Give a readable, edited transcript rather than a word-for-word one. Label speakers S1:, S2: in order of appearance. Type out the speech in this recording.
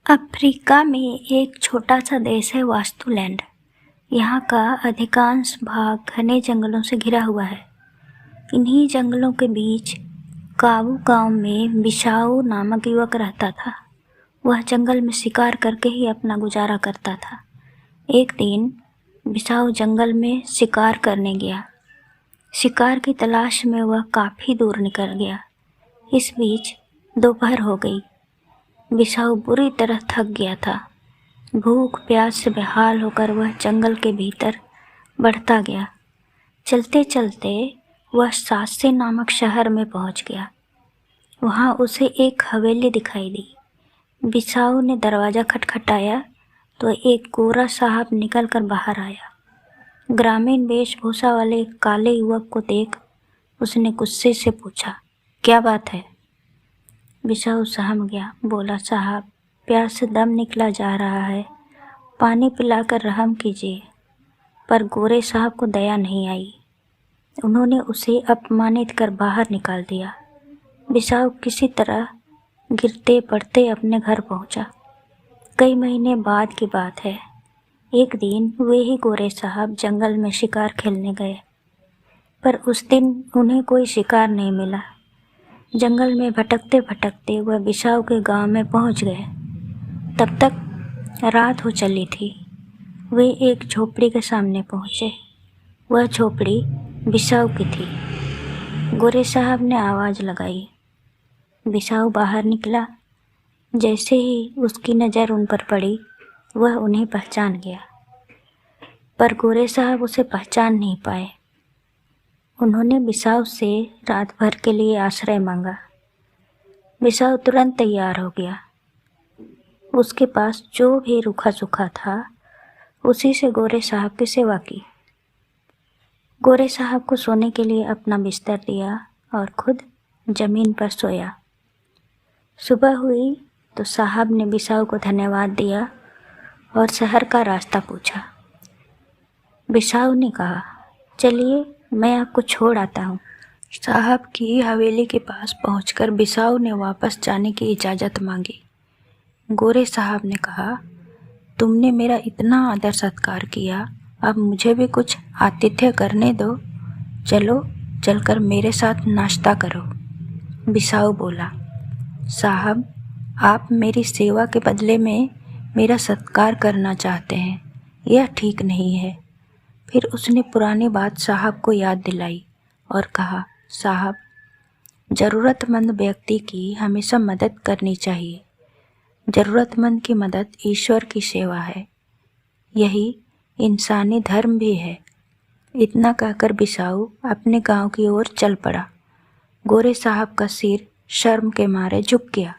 S1: Africa में एक छोटा सा देश है वास्तुलैंड। यहाँ का अधिकांश भाग घने जंगलों से घिरा हुआ है। इन्हीं जंगलों के बीच काबू गांव में बिसाऊ नामक युवक रहता था। वह जंगल में शिकार करके ही अपना गुजारा करता था। एक दिन बिसाऊ जंगल में शिकार करने गया। शिकार की तलाश में वह काफ़ी दूर निकल गया। इस बीच दोपहर हो गई। बिसाऊ बुरी तरह थक गया था। भूख प्यास से बेहाल होकर वह जंगल के भीतर बढ़ता गया। चलते चलते वह सासे नामक शहर में पहुंच गया। वहां उसे एक हवेली दिखाई दी। बिसाऊ ने दरवाज़ा खटखटाया तो एक गोरा साहब निकलकर बाहर आया। ग्रामीण वेशभूषा वाले काले युवक को देख उसने गुस्से से पूछा, क्या बात है? बिसाऊ सहम गया। बोला, साहब, प्यास से दम निकला जा रहा है, पानी पिलाकर रहम कीजिए। पर गोरे साहब को दया नहीं आई। उन्होंने उसे अपमानित कर बाहर निकाल दिया। बिसाऊ किसी तरह गिरते पड़ते अपने घर पहुंचा। कई महीने बाद की बात है। एक दिन वे ही गोरे साहब जंगल में शिकार खेलने गए, पर उस दिन उन्हें कोई शिकार नहीं मिला। जंगल में भटकते भटकते वह बिसाऊ के गांव में पहुंच गए। तब तक रात हो चली थी। वे एक झोपड़ी के सामने पहुंचे। वह झोपड़ी बिसाऊ की थी। गोरे साहब ने आवाज़ लगाई। बिसाऊ बाहर निकला। जैसे ही उसकी नज़र उन पर पड़ी, वह उन्हें पहचान गया, पर गोरे साहब उसे पहचान नहीं पाए। उन्होंने बिसाऊ से रात भर के लिए आश्रय मांगा। बिसाऊ तुरंत तैयार हो गया। उसके पास जो भी रूखा सूखा था, उसी से गोरे साहब की सेवा की। गोरे साहब को सोने के लिए अपना बिस्तर दिया और खुद जमीन पर सोया। सुबह हुई तो साहब ने बिसाऊ को धन्यवाद दिया और शहर का रास्ता पूछा। बिसाऊ ने कहा, चलिए मैं आपको छोड़ आता हूँ। साहब की हवेली के पास पहुंचकर बिसाऊ ने वापस जाने की इजाज़त मांगी। गोरे साहब ने कहा, तुमने मेरा इतना आदर सत्कार किया, अब मुझे भी कुछ आतिथ्य करने दो। चलो, चलकर मेरे साथ नाश्ता करो। बिसाऊ बोला, साहब, आप मेरी सेवा के बदले में मेरा सत्कार करना चाहते हैं, यह ठीक नहीं है। फिर उसने पुरानी बात साहब को याद दिलाई और कहा, साहब, ज़रूरतमंद व्यक्ति की हमेशा मदद करनी चाहिए। ज़रूरतमंद की मदद ईश्वर की सेवा है। यही इंसानी धर्म भी है। इतना कहकर बिसाऊ अपने गांव की ओर चल पड़ा। गोरे साहब का सिर शर्म के मारे झुक गया।